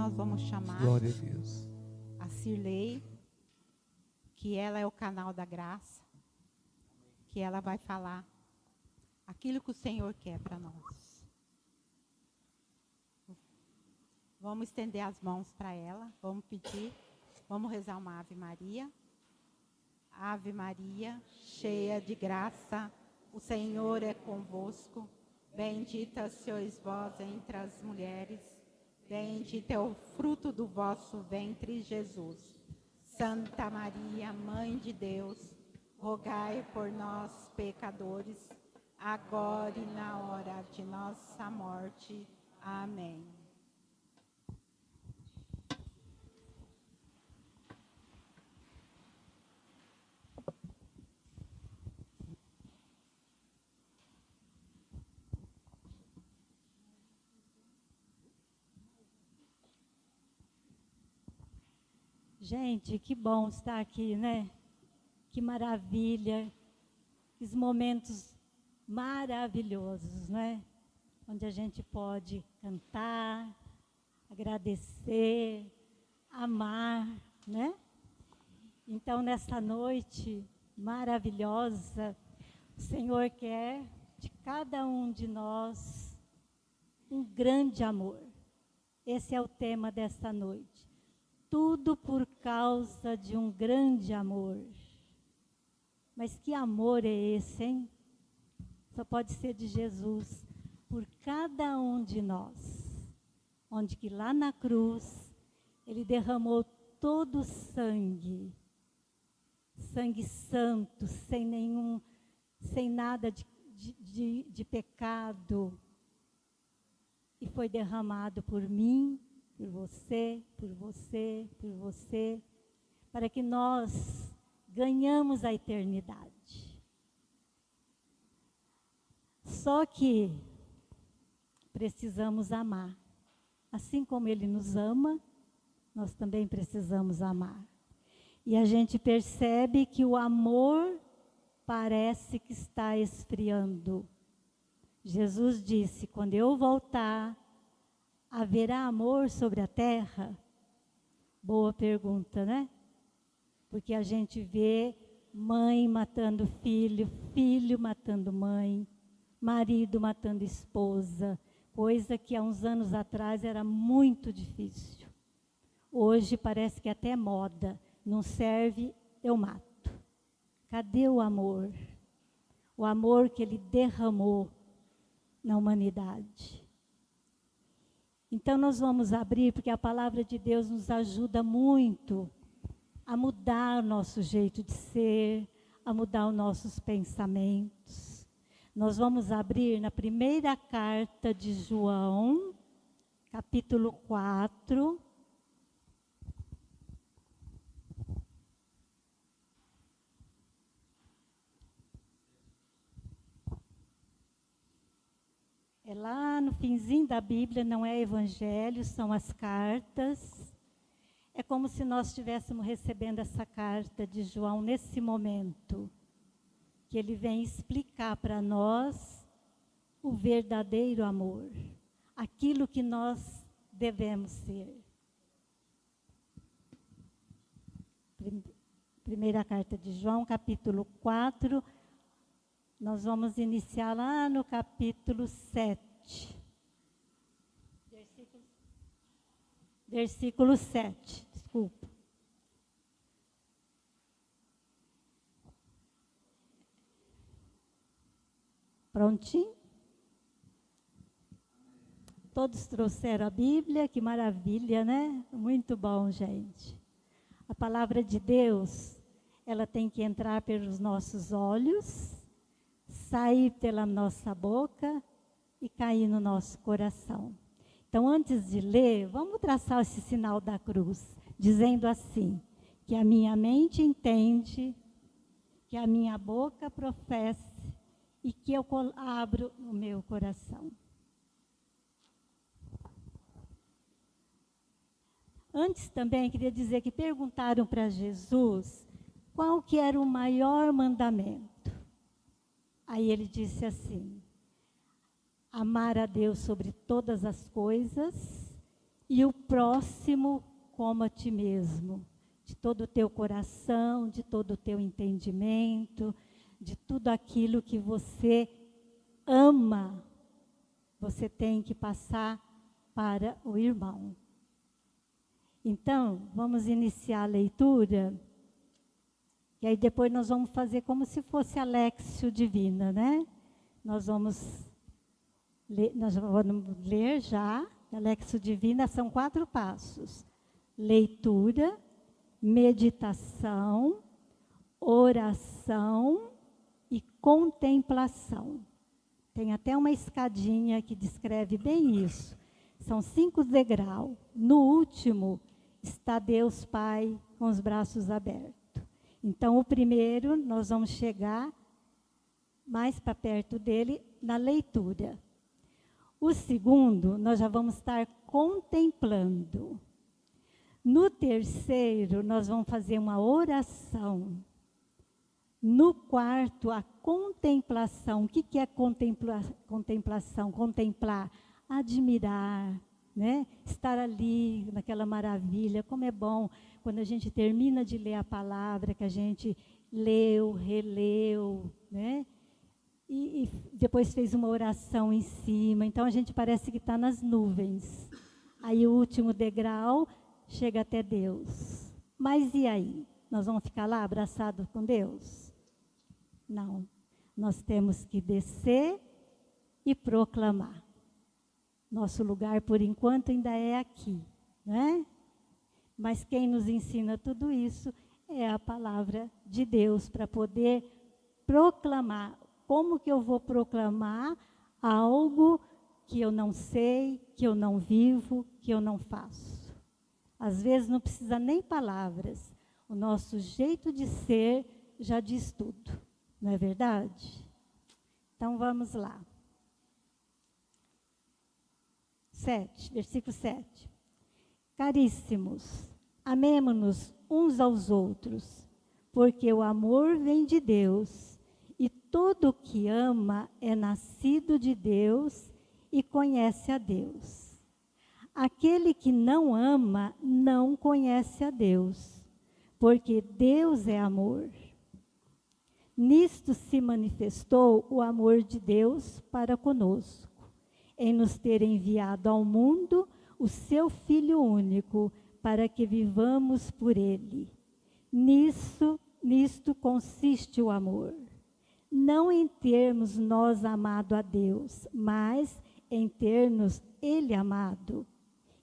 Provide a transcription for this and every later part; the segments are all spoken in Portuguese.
nós vamos chamar Glória a Deus. a Cirlei, que ela é o canal da graça, que ela vai falar aquilo que o Senhor quer para nós. Vamos estender as mãos para ela, vamos pedir, vamos rezar uma Ave Maria. Ave Maria, cheia de graça, o Senhor é convosco. Bendita sois vós entre as mulheres, bendito é o fruto do vosso ventre, Jesus. Santa Maria, Mãe de Deus, rogai por nós, pecadores, agora e na hora de nossa morte. Amém. Gente, que bom estar aqui, né? Que maravilha, os momentos maravilhosos, né? Onde a gente pode cantar, agradecer, amar, né? Então, nessa noite maravilhosa, o Senhor quer de cada um de nós um grande amor. Esse é o tema desta noite. Tudo por causa de um grande amor. Mas que amor é esse, hein? Só pode ser de Jesus, por cada um de nós. Onde que lá na cruz, Ele derramou todo o sangue. Sangue santo, sem nada de pecado. E foi derramado por mim, por você, por você, por você, para que nós ganhamos a eternidade. Só que precisamos amar. Assim como Ele nos ama, nós também precisamos amar. E a gente percebe que o amor parece que está esfriando. Jesus disse, quando eu voltar, haverá amor sobre a terra? Boa pergunta, né? Porque a gente vê mãe matando filho, filho matando mãe, marido matando esposa, coisa que há uns anos atrás era muito difícil. Hoje parece que até moda, não serve, eu mato. Cadê o amor? O amor que Ele derramou na humanidade. Então nós vamos abrir, porque a palavra de Deus nos ajuda muito a mudar o nosso jeito de ser, a mudar os nossos pensamentos. Nós vamos abrir na primeira carta de João, capítulo 4. É lá no finzinho da Bíblia, não é evangelho, são as cartas. É como se nós estivéssemos recebendo essa carta de João nesse momento, que ele vem explicar para nós o verdadeiro amor, aquilo que nós devemos ser. Primeira carta de João, capítulo 4. Nós vamos iniciar lá no capítulo 7. Versículo 7, desculpa. Prontinho? Todos trouxeram a Bíblia, que maravilha, né? Muito bom, gente. A palavra de Deus, ela tem que entrar pelos nossos olhos, sair pela nossa boca e cair no nosso coração. Então, antes de ler, vamos traçar esse sinal da cruz, dizendo assim, que a minha mente entende, que a minha boca professe e que eu abro o meu coração. Antes também, queria dizer que perguntaram para Jesus qual que era o maior mandamento. Aí ele disse assim, amar a Deus sobre todas as coisas e o próximo como a ti mesmo, de todo o teu coração, de todo o teu entendimento, de tudo aquilo que você ama, você tem que passar para o irmão. Então, vamos iniciar a leitura, e aí depois nós vamos fazer como se fosse a Léxio Divina, né? Nós vamos ler já, a Léxio Divina são 4 passos. Leitura, meditação, oração e contemplação. Tem até uma escadinha que descreve bem isso. São 5 degraus. No último está Deus Pai com os braços abertos. Então, o primeiro, nós vamos chegar mais para perto dele na leitura. O segundo, nós já vamos estar contemplando. No terceiro, nós vamos fazer uma oração. No quarto, a contemplação. O que é contemplação? Contemplar, admirar, né? Estar ali naquela maravilha. Como é bom quando a gente termina de ler a palavra que a gente leu, releu, né? E depois fez uma oração em cima. Então a gente parece que está nas nuvens. Aí o último degrau chega até Deus. Mas e aí? Nós vamos ficar lá abraçados com Deus? Não. Nós temos que descer e proclamar. Nosso lugar, por enquanto, ainda é aqui, né? Mas quem nos ensina tudo isso é a palavra de Deus, para poder proclamar. Como que eu vou proclamar algo que eu não sei, que eu não vivo, que eu não faço? Às vezes não precisa nem palavras. O nosso jeito de ser já diz tudo. Não é verdade? Então vamos lá. 7, versículo 7. Caríssimos, amemo-nos uns aos outros, porque o amor vem de Deus, e todo o que ama é nascido de Deus e conhece a Deus. Aquele que não ama não conhece a Deus, porque Deus é amor. Nisto se manifestou o amor de Deus para conosco, em nos ter enviado ao mundo o seu Filho único, para que vivamos por ele. Nisto consiste o amor. Não em termos nós amado a Deus, mas em ter-nos ele amado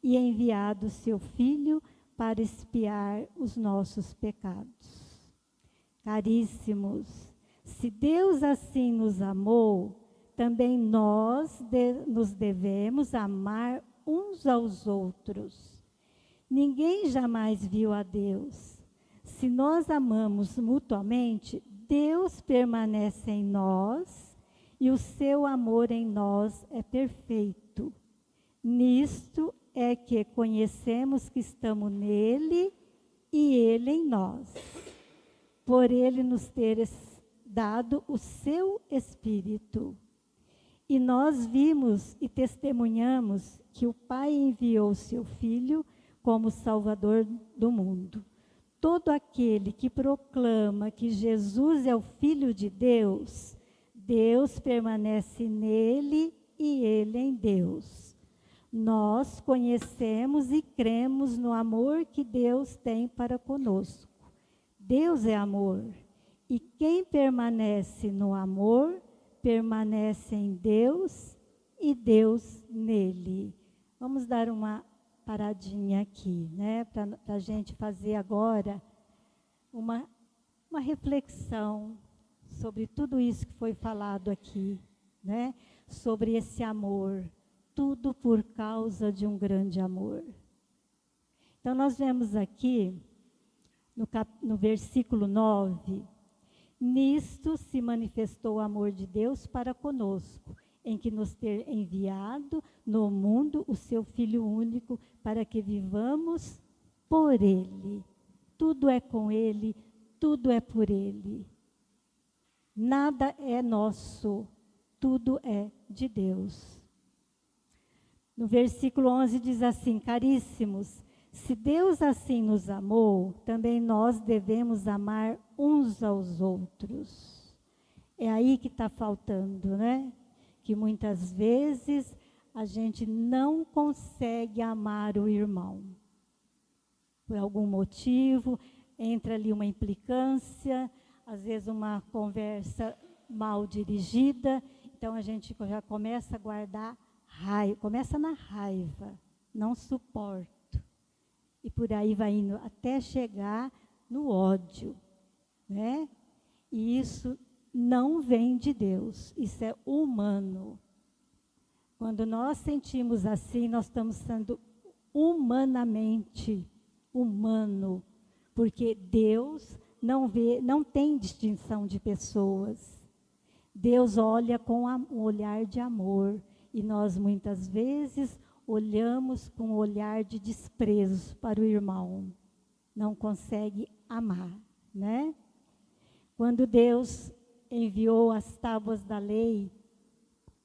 e enviado o seu Filho para expiar os nossos pecados. Caríssimos, se Deus assim nos amou, também nós nos devemos amar uns aos outros. Ninguém jamais viu a Deus. Se nós amamos mutuamente, Deus permanece em nós e o seu amor em nós é perfeito. Nisto é que conhecemos que estamos nele e ele em nós, por ele nos ter dado o seu Espírito. E nós vimos e testemunhamos que o Pai enviou o seu Filho como Salvador do mundo. Todo aquele que proclama que Jesus é o Filho de Deus, Deus permanece nele e ele em Deus. Nós conhecemos e cremos no amor que Deus tem para conosco. Deus é amor, e quem permanece no amor, permanece em Deus e Deus nele. Vamos dar uma paradinha aqui, né? Para a gente fazer agora uma reflexão sobre tudo isso que foi falado aqui, né? Sobre esse amor, tudo por causa de um grande amor. Então, nós vemos aqui, no versículo 9, nisto se manifestou o amor de Deus para conosco, em que nos ter enviado no mundo o seu Filho único, para que vivamos por ele. Tudo é com ele, tudo é por ele. Nada é nosso, tudo é de Deus. No versículo 11 diz assim: caríssimos, se Deus assim nos amou, também nós devemos amar uns aos outros. É aí que está faltando, né? Que muitas vezes a gente não consegue amar o irmão. Por algum motivo, entra ali uma implicância, às vezes uma conversa mal dirigida, então a gente já começa a guardar raiva, começa na raiva, não suporto. E por aí vai indo até chegar no ódio, né? E isso não vem de Deus, isso é humano. Quando nós sentimos assim, nós estamos sendo humanamente humano, porque Deus não tem distinção de pessoas. Deus olha com um olhar de amor, e nós muitas vezes olhamos com um olhar de desprezo para o irmão. Não consegue amar, né? Quando Deus enviou as tábuas da lei,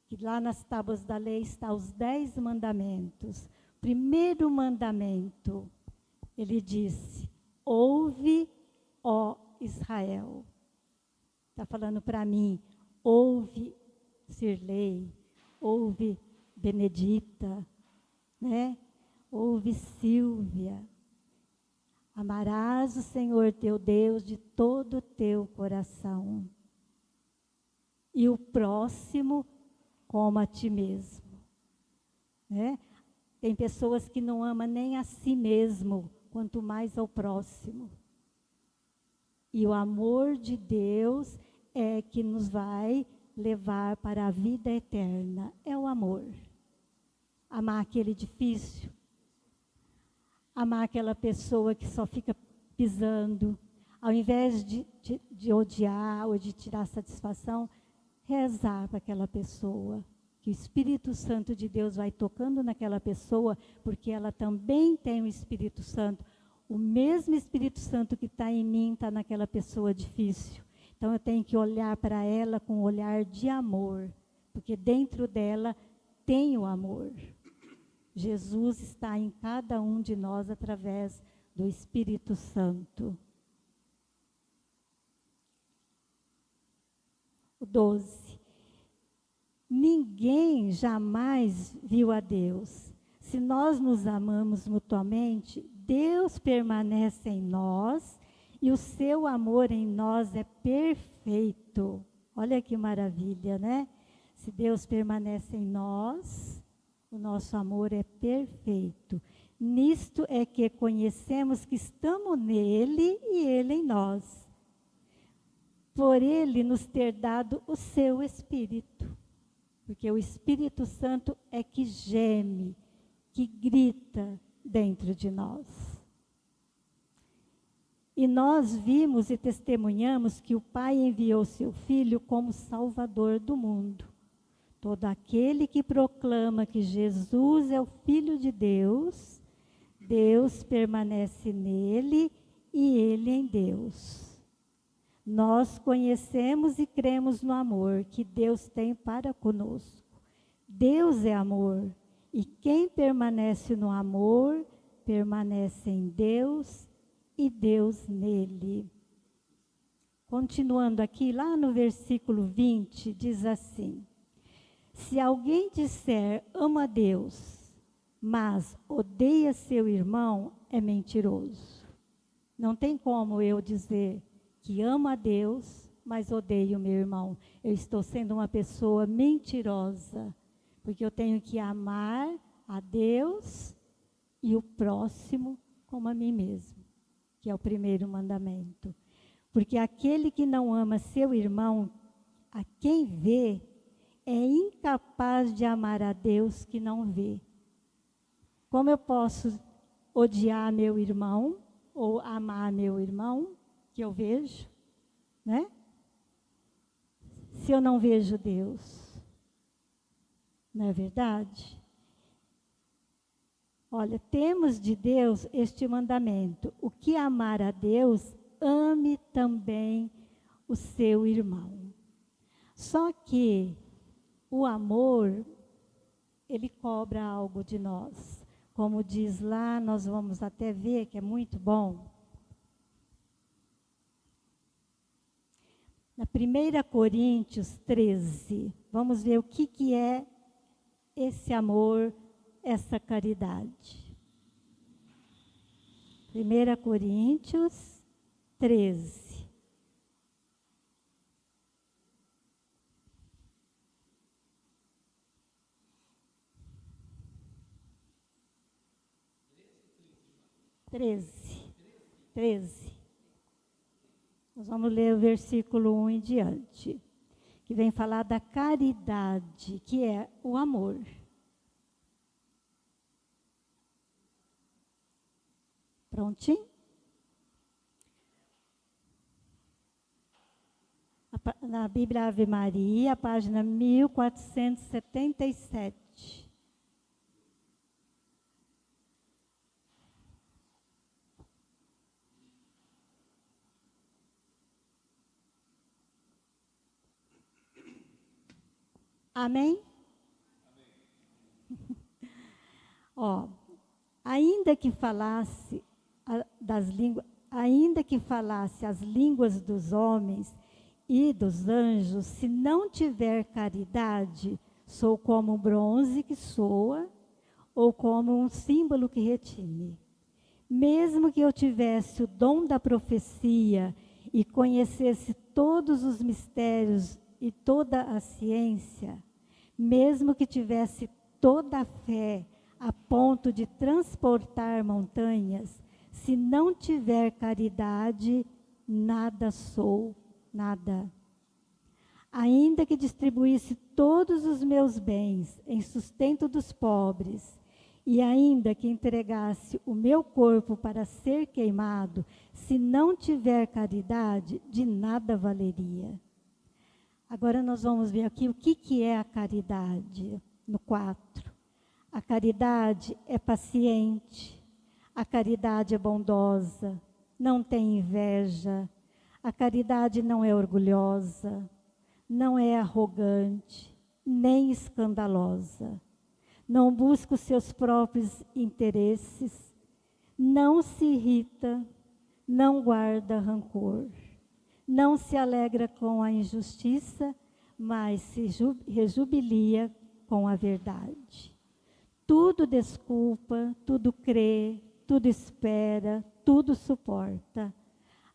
que lá nas tábuas da lei estão os 10 mandamentos. Primeiro mandamento, ele disse: ouve, ó Israel. Está falando para mim, ouve Sirlei, ouve Benedita, né? Ouve Silvia. Amarás o Senhor teu Deus de todo o teu coração, e o próximo como a ti mesmo, né? Tem pessoas que não amam nem a si mesmo, quanto mais ao próximo. E o amor de Deus é que nos vai levar para a vida eterna. É o amor. Amar aquele difícil, amar aquela pessoa que só fica pisando, ao invés de odiar ou de tirar satisfação, rezar para aquela pessoa, que o Espírito Santo de Deus vai tocando naquela pessoa, porque ela também tem o Espírito Santo. O mesmo Espírito Santo que está em mim está naquela pessoa difícil. Então eu tenho que olhar para ela com um olhar de amor, porque dentro dela tem o amor. Jesus está em cada um de nós através do Espírito Santo. O 12. Ninguém jamais viu a Deus. Se nós nos amamos mutuamente, Deus permanece em nós e o seu amor em nós é perfeito. Olha que maravilha, né? Se Deus permanece em nós, o nosso amor é perfeito. Nisto é que conhecemos que estamos nele e ele em nós. Por ele nos ter dado o seu Espírito. Porque o Espírito Santo é que geme, que grita dentro de nós. E nós vimos e testemunhamos que o Pai enviou seu Filho como Salvador do mundo. Todo aquele que proclama que Jesus é o Filho de Deus, Deus permanece nele e ele em Deus. Nós conhecemos e cremos no amor que Deus tem para conosco. Deus é amor, e quem permanece no amor, permanece em Deus e Deus nele. Continuando aqui, lá no versículo 20, diz assim: se alguém disser amo a Deus, mas odeia seu irmão, é mentiroso. Não tem como eu dizer que amo a Deus, mas odeio meu irmão. Eu estou sendo uma pessoa mentirosa, porque eu tenho que amar a Deus e o próximo como a mim mesmo, que é o primeiro mandamento. Porque aquele que não ama seu irmão, a quem vê, é incapaz de amar a Deus que não vê. Como eu posso odiar meu irmão ou amar meu irmão que eu vejo, né? Se eu não vejo Deus. Não é verdade? Olha, temos de Deus este mandamento: o que amar a Deus, ame também o seu irmão. Só que o amor ele cobra algo de nós. Como diz lá, nós vamos até ver que é muito bom. Na 1 Coríntios 13, vamos ver o que é esse amor, essa caridade. 1 Coríntios 13. Nós vamos ler o versículo 1 em diante, que vem falar da caridade, que é o amor. Prontinho? Na Bíblia Ave Maria, página 1477. Amém? Ó, ainda que falasse as línguas dos homens e dos anjos, se não tiver caridade, sou como um bronze que soa, ou como um símbolo que retine. Mesmo que eu tivesse o dom da profecia e conhecesse todos os mistérios e toda a ciência, mesmo que tivesse toda a fé a ponto de transportar montanhas, se não tiver caridade, nada sou, nada. Ainda que distribuísse todos os meus bens em sustento dos pobres, e ainda que entregasse o meu corpo para ser queimado, se não tiver caridade, de nada valeria. Agora nós vamos ver aqui o que é a caridade, no 4. A caridade é paciente, a caridade é bondosa, não tem inveja, a caridade não é orgulhosa, não é arrogante, nem escandalosa, não busca os seus próprios interesses, não se irrita, não guarda rancor, não se alegra com a injustiça, mas se rejubilia com a verdade. Tudo desculpa, tudo crê, tudo espera, tudo suporta.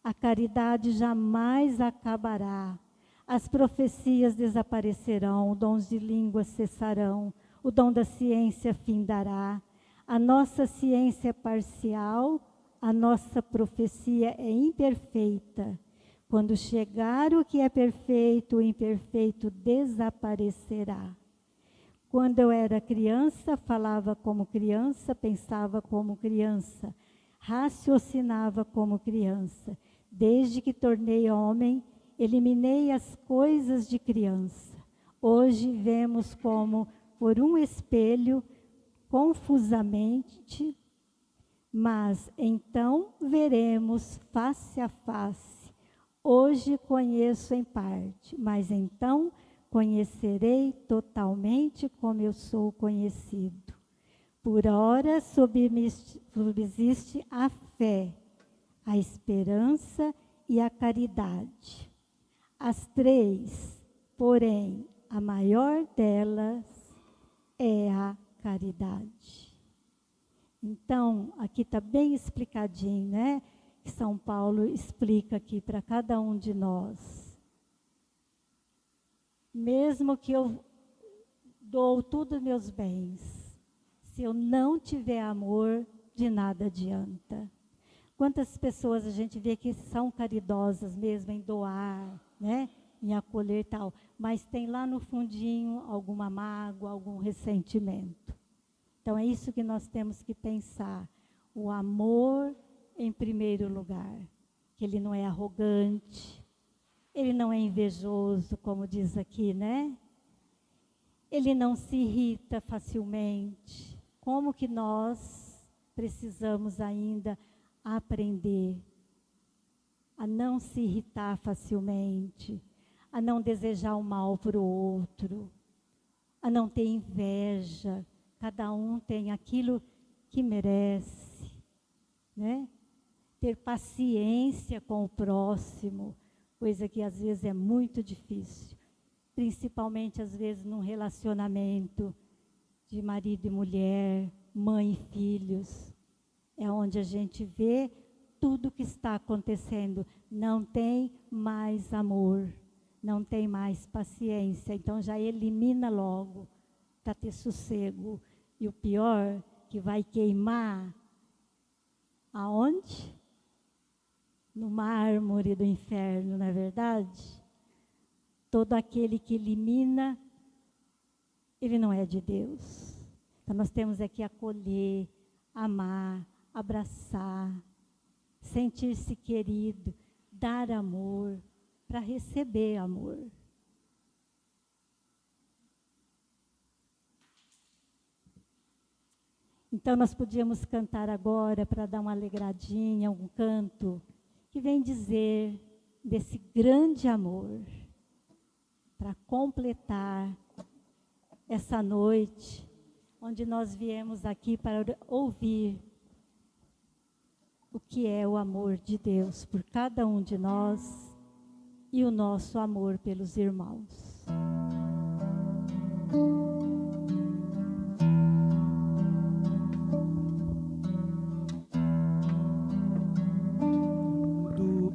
A caridade jamais acabará. As profecias desaparecerão, os dons de língua cessarão, o dom da ciência findará. A nossa ciência é parcial, a nossa profecia é imperfeita. Quando chegar o que é perfeito, o imperfeito desaparecerá. Quando eu era criança, falava como criança, pensava como criança, raciocinava como criança. Desde que tornei homem, eliminei as coisas de criança. Hoje vemos como por um espelho, confusamente, mas então veremos face a face. Hoje conheço em parte, mas então conhecerei totalmente como eu sou conhecido. Por ora subsiste a fé, a esperança e a caridade. As três, porém, a maior delas é a caridade. Então, aqui está bem explicadinho, né? Que São Paulo explica aqui para cada um de nós. Mesmo que eu dou todos os meus bens, se eu não tiver amor, de nada adianta. Quantas pessoas a gente vê que são caridosas mesmo em doar, né? Em acolher e tal, mas tem lá no fundinho alguma mágoa, algum ressentimento. Então é isso que nós temos que pensar. O amor em primeiro lugar, que ele não é arrogante, ele não é invejoso, como diz aqui, né? Ele não se irrita facilmente. Como que nós precisamos ainda aprender a não se irritar facilmente, a não desejar o mal para o outro. a não ter inveja. Cada um tem aquilo que merece, né? Ter paciência com o próximo, coisa que às vezes é muito difícil, principalmente às vezes num relacionamento de marido e mulher, mãe e filhos, é onde a gente vê tudo o que está acontecendo. Não tem mais amor, não tem mais paciência, então já elimina logo, para ter sossego. E o pior, que vai queimar, aonde? No mármore do inferno, não é verdade? Todo aquele que elimina, ele não é de Deus. Então nós temos que acolher, amar, abraçar, sentir-se querido, dar amor, para receber amor. Então nós podíamos cantar agora, para dar uma alegradinha, um canto que vem dizer desse grande amor, para completar essa noite, onde nós viemos aqui para ouvir o que é o amor de Deus por cada um de nós e o nosso amor pelos irmãos.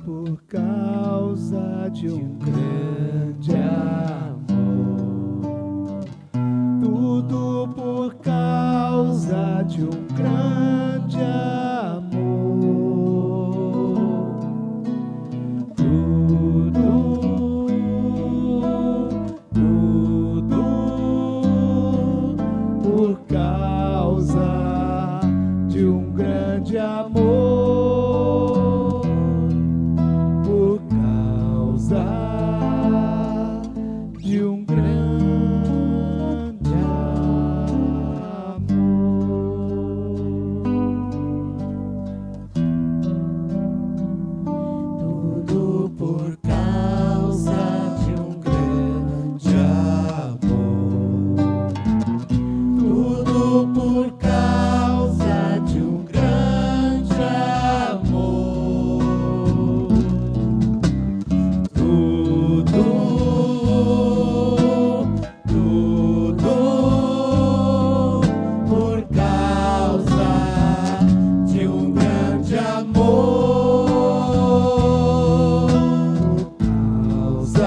Por causa de um grande amor, tudo por causa de um grande amor, tudo por causa de um grande amor. De um grande amor, tudo por causa de um grande amor, tudo por causa de um grande amor, tudo por causa de um grande amor, causa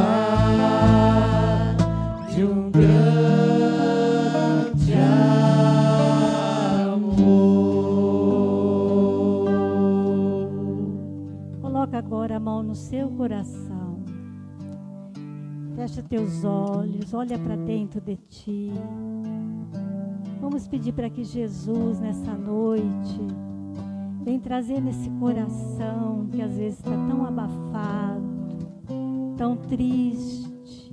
de um grande amor. Coloca agora a mão no seu coração. Fecha teus olhos, olha para dentro de ti. Vamos pedir para que Jesus, nessa noite, venha trazer nesse coração que às vezes está tão abafado, tão triste.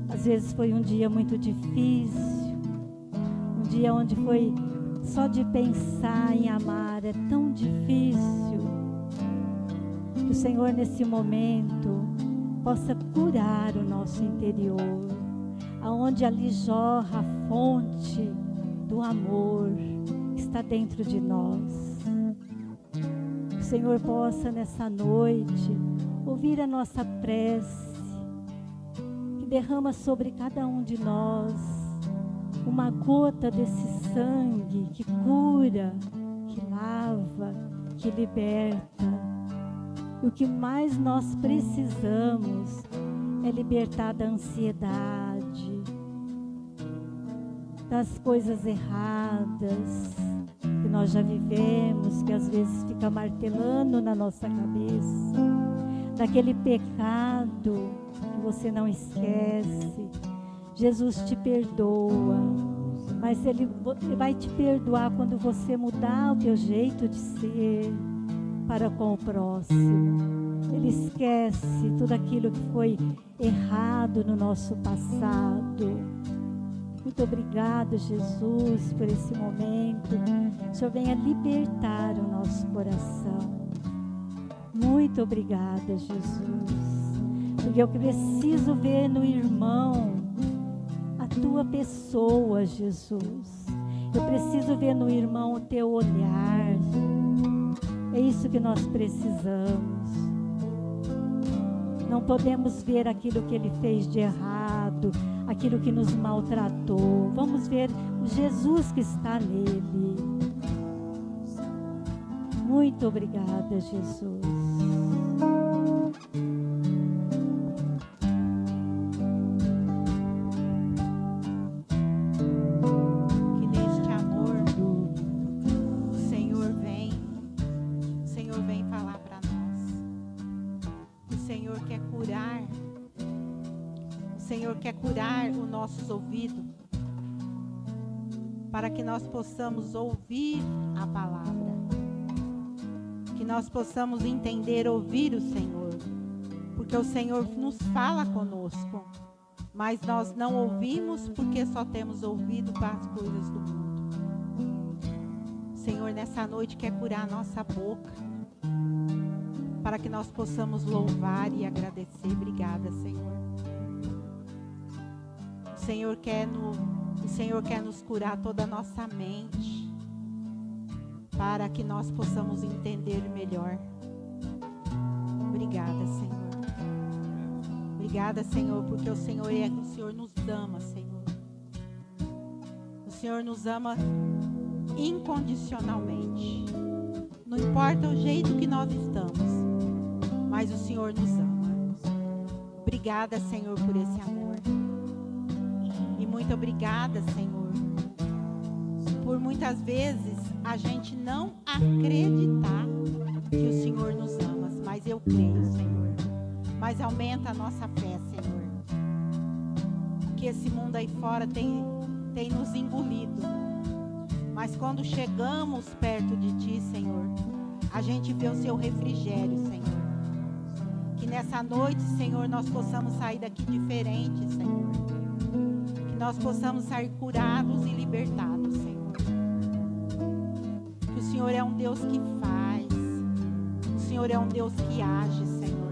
Às vezes foi um dia muito difícil, um dia onde foi só de pensar em amar, é tão difícil. Que o Senhor, nesse momento, possa curar o nosso interior, aonde ali jorra a fonte do amor que está dentro de nós. O Senhor possa nessa noite ouvir a nossa prece, que derrama sobre cada um de nós uma gota desse sangue que cura, que lava, que liberta. E o que mais nós precisamos é libertar da ansiedade, das coisas erradas que nós já vivemos, que às vezes fica martelando na nossa cabeça, daquele pecado que você não esquece. Jesus te perdoa, mas Ele vai te perdoar quando você mudar o teu jeito de ser para com o próximo. Ele esquece tudo aquilo que foi errado no nosso passado. Muito obrigado, Jesus, por esse momento. O Senhor venha libertar o nosso coração. Muito obrigada, Jesus, porque eu preciso ver no irmão a tua pessoa, Jesus. Eu preciso ver no irmão o teu olhar. É isso que nós precisamos. Não podemos ver aquilo que ele fez de errado, aquilo que nos maltratou. Vamos ver o Jesus que está nele. Muito obrigada, Jesus. Que neste amor o Senhor vem falar para nós. O Senhor quer curar. O Senhor quer curar os nossos ouvidos, para que nós possamos ouvir a palavra. Que nós possamos entender, ouvir o Senhor. Porque o Senhor nos fala conosco, mas nós não ouvimos porque só temos ouvido para as coisas do mundo. O Senhor nessa noite quer curar a nossa boca, para que nós possamos louvar e agradecer. Obrigada, Senhor. O Senhor quer nos curar toda a nossa mente, para que nós possamos entender melhor. Obrigada, Senhor. Obrigada, Senhor, porque o Senhor nos ama, Senhor. O Senhor nos ama incondicionalmente. Não importa o jeito que nós estamos, mas o Senhor nos ama. Obrigada, Senhor, por esse amor. E muito obrigada, Senhor, por muitas vezes a gente não acreditar que o Senhor nos ama, mas eu creio, Senhor. Mas aumenta a nossa fé, Senhor. Que esse mundo aí fora tem nos engolido. Mas quando chegamos perto de Ti, Senhor, a gente vê o Seu refrigério, Senhor. Que nessa noite, Senhor, nós possamos sair daqui diferentes, Senhor. Que nós possamos sair curados e libertados, Senhor. Que o Senhor é um Deus que faz. O Senhor é um Deus que age, Senhor.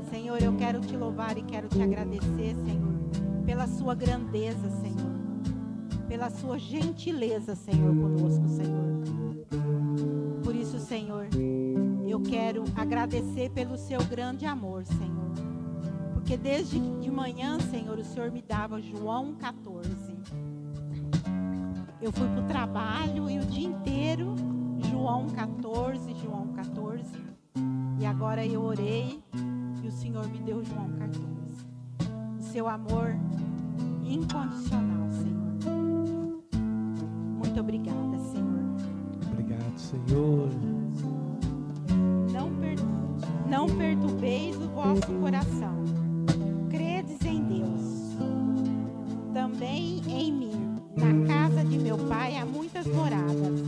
Senhor, eu quero Te louvar e quero Te agradecer, Senhor, pela Sua grandeza, Senhor. Pela Sua gentileza, Senhor, conosco, Senhor. Por isso, Senhor, eu quero agradecer pelo Seu grande amor, Senhor. Porque desde de manhã, Senhor, o Senhor me dava João 14. Eu fui para o trabalho e o dia inteiro, João 14, João 14. E agora eu orei e o Senhor me deu João 14. O Seu amor incondicional, Senhor. Muito obrigada, Senhor. Obrigado, Senhor. Não perturbeis o vosso coração. Credes em Deus, também em mim. Na casa de meu Pai há muitas moradas.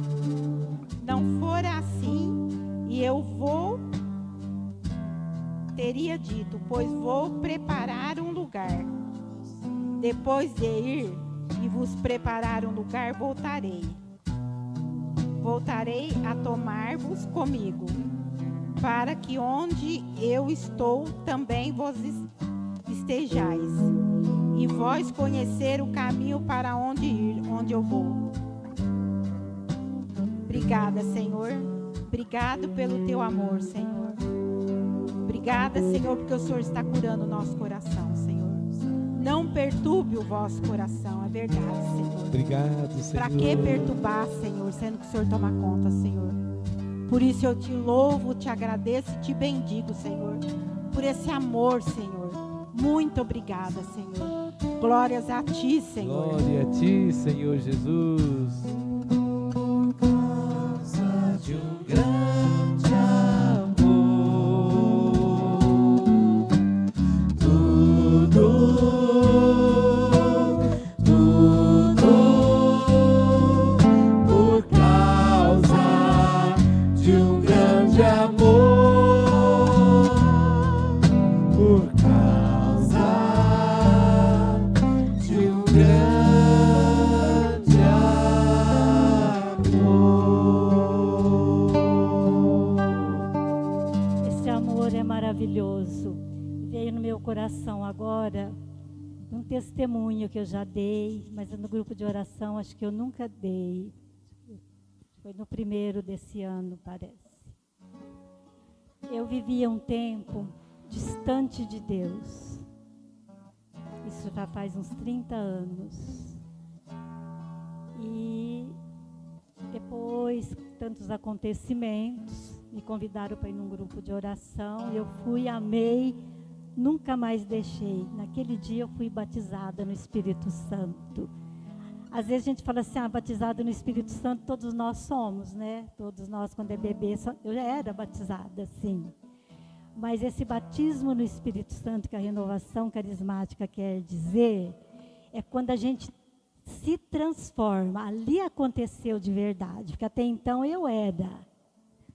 Não fora assim, e eu vou, teria dito, pois vou preparar um lugar. Depois de ir e vos preparar um lugar, voltarei. Voltarei a tomar-vos comigo, para que onde eu estou também vós estejais, e vós conhecer o caminho para onde ir, onde eu vou. Obrigada, Senhor. Obrigado pelo Teu amor, Senhor. Obrigada, Senhor, porque o Senhor está curando o nosso coração, Senhor. Não perturbe o vosso coração, é verdade, Senhor. Obrigado, Senhor. Para que perturbar, Senhor, sendo que o Senhor toma conta, Senhor? Por isso eu Te louvo, Te agradeço e Te bendigo, Senhor, por esse amor, Senhor. Muito obrigada, Senhor. Glórias a Ti, Senhor. Glória a Ti, Senhor Jesus. Por causa de um grande amor, tudo por causa de um grande amor, por causa de um grande amor. Esse amor é maravilhoso. Veio no meu coração agora, um testemunho que eu já dei, mas no grupo de oração acho que eu nunca dei. Foi no primeiro desse ano, parece. Eu vivia um tempo distante de Deus. Isso já faz uns 30 anos. E depois, tantos acontecimentos, me convidaram para ir num grupo de oração. Eu fui, amei, nunca mais deixei. Naquele dia eu fui batizada no Espírito Santo. Às vezes a gente fala assim, batizada no Espírito Santo, todos nós somos, né? Todos nós, quando é bebê, eu já era batizada, sim. Mas esse batismo no Espírito Santo, que a renovação carismática quer dizer, é quando a gente se transforma. Ali aconteceu de verdade, porque até então eu era.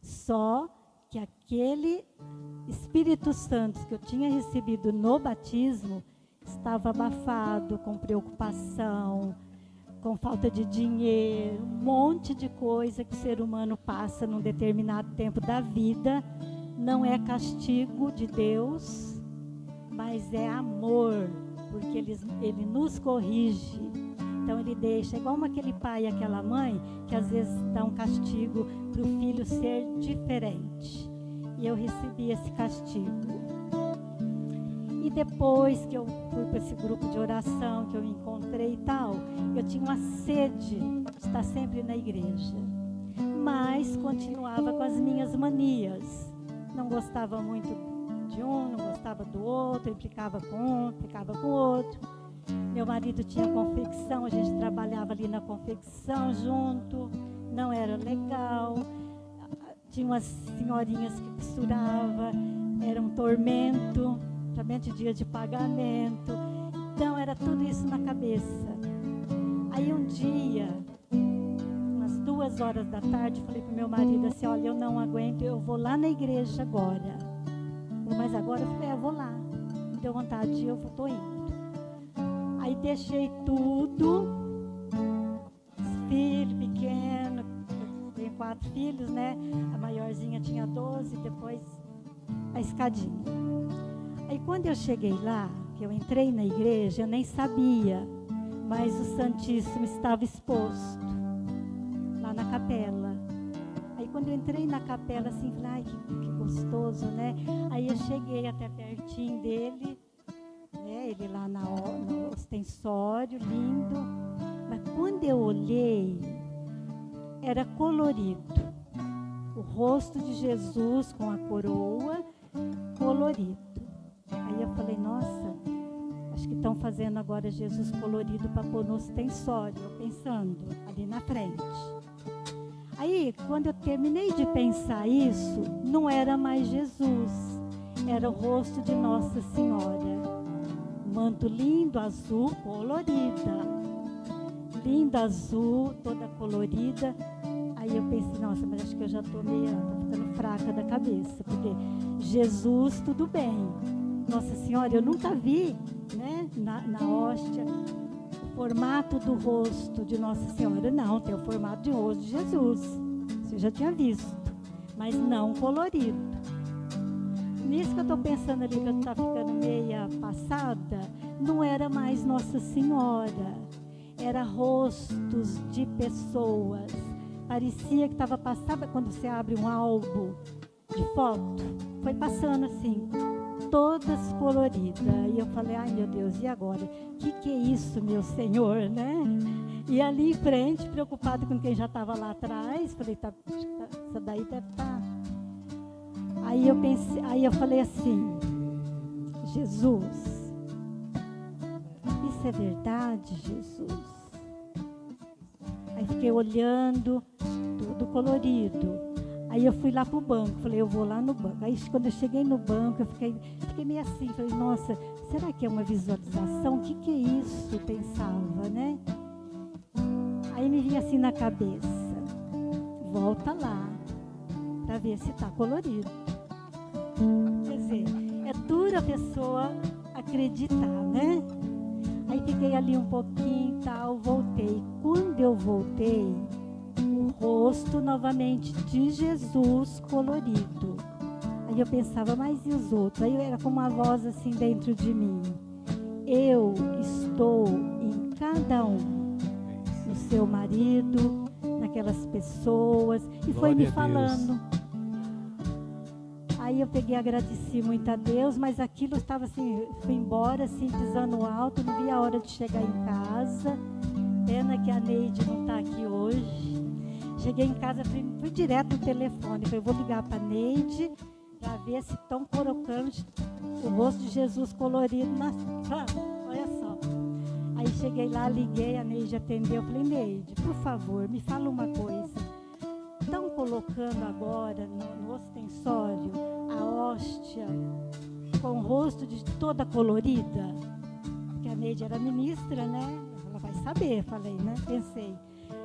Só que aquele Espírito Santo que eu tinha recebido no batismo estava abafado, com preocupação, com falta de dinheiro, um monte de coisa que o ser humano passa num determinado tempo da vida. Não é castigo de Deus, mas é amor, porque ele nos corrige. Então ele deixa, igual aquele pai e aquela mãe, que às vezes dá um castigo para o filho ser diferente. E eu recebi esse castigo. E depois que eu fui para esse grupo de oração, que eu me encontrei e tal, eu tinha uma sede de estar sempre na igreja. Mas continuava com as minhas manias. Não gostava muito de um, não gostava do outro, implicava com um, implicava com o outro. Meu marido tinha confecção, a gente trabalhava ali na confecção junto, não era legal. Tinha umas senhorinhas que costuravam, era um tormento de dia de pagamento. Então era tudo isso na cabeça. Aí um dia, umas 2 horas da tarde, falei pro meu marido assim, olha, eu não aguento, eu vou lá na igreja agora. Mas agora eu falei, eu vou lá. Me deu vontade, eu tô indo. Aí deixei tudo, filho pequeno, eu tenho 4 filhos, né? A maiorzinha tinha 12, depois a escadinha. Aí quando eu cheguei lá, que eu entrei na igreja, eu nem sabia, mas o Santíssimo estava exposto, lá na capela. Aí quando eu entrei na capela, assim, falei, ai, que gostoso, né? Aí eu cheguei até pertinho dele, né? Ele lá no ostensório, lindo. Mas quando eu olhei, era colorido. O rosto de Jesus com a coroa, colorido. Aí eu falei, nossa, acho que estão fazendo agora Jesus colorido para pôr no ostensório, eu pensando, ali na frente. Aí, quando eu terminei de pensar isso, não era mais Jesus, era o rosto de Nossa Senhora. Manto lindo, azul, colorida. Linda, azul, toda colorida. Aí eu pensei, nossa, mas acho que eu já estou ficando fraca da cabeça, porque Jesus, tudo bem. Nossa Senhora, eu nunca vi, né, na hóstia, o formato do rosto de Nossa Senhora. Não, tem o formato de rosto de Jesus. Você já tinha visto, mas não colorido. Nisso que eu estou pensando ali, que eu estou ficando meia passada, não era mais Nossa Senhora. Era rostos de pessoas. Parecia que estava passando, quando você abre um álbum de foto, foi passando assim, todas coloridas. E eu falei, ai meu Deus, e agora? O que é isso, meu Senhor, né? E ali em frente, preocupado com quem já estava lá atrás, falei, essa daí deve estar. Aí eu falei assim, Jesus, isso é verdade, Jesus? Aí fiquei olhando, tudo colorido. Aí eu fui lá pro banco, falei, eu vou lá no banco. Aí quando eu cheguei no banco, eu fiquei meio assim, falei, nossa, será que é uma visualização? O que é isso? Eu pensava, né? Aí me vinha assim na cabeça, volta lá, para ver se está colorido. Quer dizer, é dura a pessoa acreditar, né? Aí fiquei ali um pouquinho e tal, voltei. Quando eu voltei, o rosto novamente de Jesus colorido. Aí eu pensava, mas e os outros? Aí era como uma voz assim dentro de mim. eu estou em cada um, no seu marido, naquelas pessoas, e foi me falando. Aí eu peguei, agradeci muito a Deus, mas aquilo estava assim, fui embora assim, pisando alto, não vi a hora de chegar em casa. Pena que a Neide não está aqui hoje. Cheguei em casa, fui direto no telefone, falei, eu vou ligar para a Neide para ver se estão colocando o rosto de Jesus colorido na sala. Olha só. Aí cheguei lá, liguei, a Neide atendeu, falei, Neide, por favor, me fala uma coisa. Estão colocando agora no ostensório a hóstia com o rosto de toda colorida? Porque a Neide era ministra, né? Ela vai saber, falei, né? Pensei.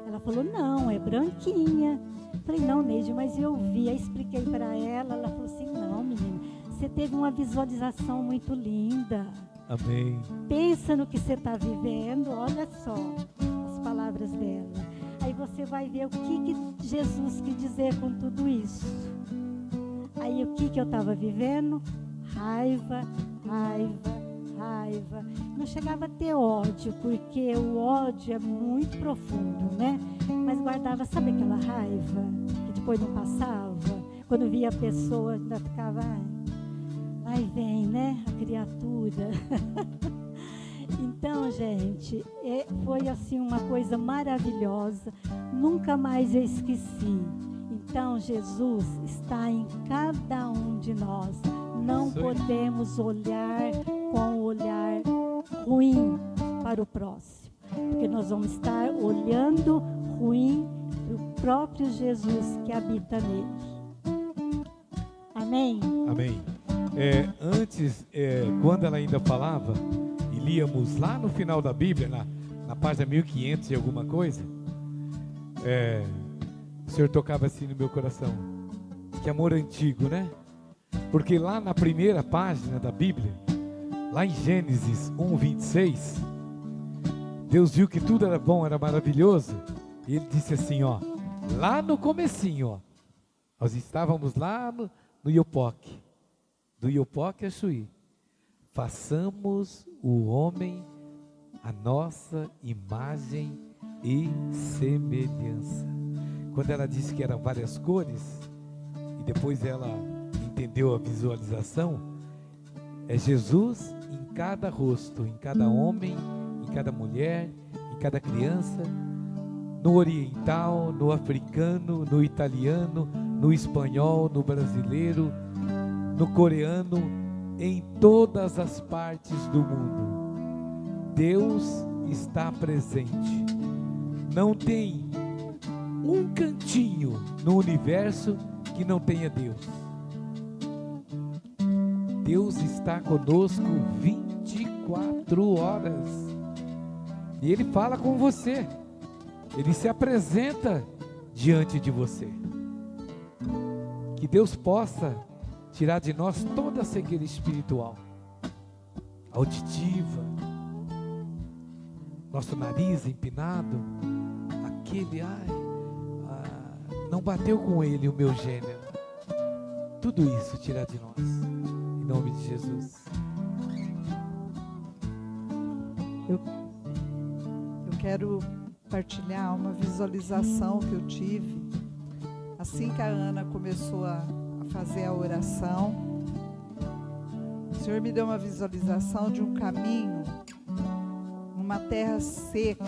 Ela falou, não, é branquinha. Falei, não, Neide, mas eu vi. Aí expliquei para ela, ela falou assim, não, menina, você teve uma visualização muito linda. Amém. Pensa no que você está vivendo, olha só as palavras dela. Aí você vai ver o que Jesus quis dizer com tudo isso. Aí o que eu estava vivendo? Raiva, raiva, raiva. Não chegava a ter ódio, porque o ódio é muito profundo, né? Mas guardava, sabe aquela raiva que depois não passava? Quando via a pessoa, ainda ficava, aí vem, né? A criatura. Então, gente, foi assim uma coisa maravilhosa. Nunca mais eu esqueci. Então, Jesus está em cada um de nós. Não podemos olhar com o olhar ruim para o próximo, porque nós vamos estar olhando ruim para o próprio Jesus que habita nele. Amém? Amém. Antes, quando ela ainda falava, e líamos lá no final da Bíblia, na página 1500 e alguma coisa, o Senhor tocava assim no meu coração. Que amor antigo, né? Porque lá na primeira página da Bíblia, lá em Gênesis 1:26, Deus viu que tudo era bom, era maravilhoso, e Ele disse assim, ó, lá no comecinho, ó, nós estávamos lá no Iopoque, do Iopoque a Chuí, façamos o homem a nossa imagem e semelhança. Quando ela disse que eram várias cores, e depois ela entendeu a visualização, é Jesus em cada rosto, em cada homem, em cada mulher, em cada criança, no oriental, no africano, no italiano, no espanhol, no brasileiro, no coreano, em todas as partes do mundo. Deus está presente. Não tem um cantinho no universo que não tenha Deus. Deus está conosco 24 horas. E Ele fala com você. Ele se apresenta diante de você. Que Deus possa tirar de nós toda a cegueira espiritual, auditiva, nosso nariz empinado, aquele, não bateu com ele o meu gênero. Tudo isso tirar de nós, em nome de Jesus. Eu quero partilhar uma visualização que eu tive assim que a Ana começou a fazer a oração. O Senhor me deu uma visualização de um caminho numa terra seca,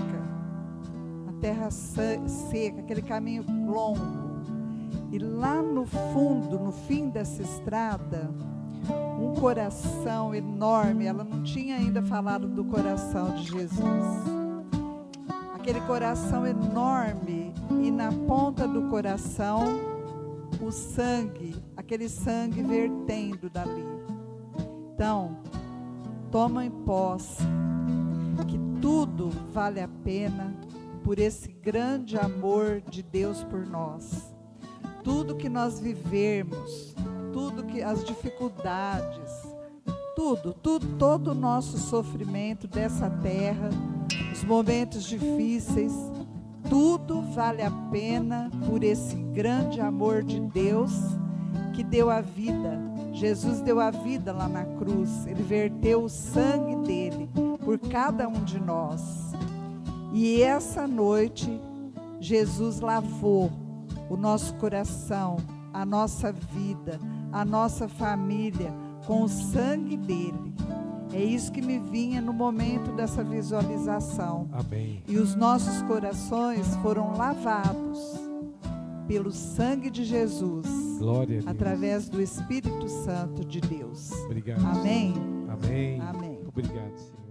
uma terra seca, aquele caminho longo, e lá no fundo, no fim dessa estrada, um coração enorme. Ela não tinha ainda falado do coração de Jesus, aquele coração enorme, e na ponta do coração o sangue, aquele sangue vertendo dali. Então, toma em posse que tudo vale a pena por esse grande amor de Deus por nós. Tudo que nós vivermos, tudo que as dificuldades, todo o nosso sofrimento dessa terra, os momentos difíceis, tudo vale a pena por esse grande amor de Deus que deu a vida. Jesus deu a vida lá na cruz, Ele verteu o sangue dele por cada um de nós. E essa noite, Jesus lavou o nosso coração, a nossa vida, a nossa família, com o sangue dele. É isso que me vinha no momento dessa visualização. Amém. E os nossos corações foram lavados pelo sangue de Jesus, Glória a Deus. através do Espírito Santo de Deus. Obrigado. Amém? Amém. Amém. Obrigado, Senhor.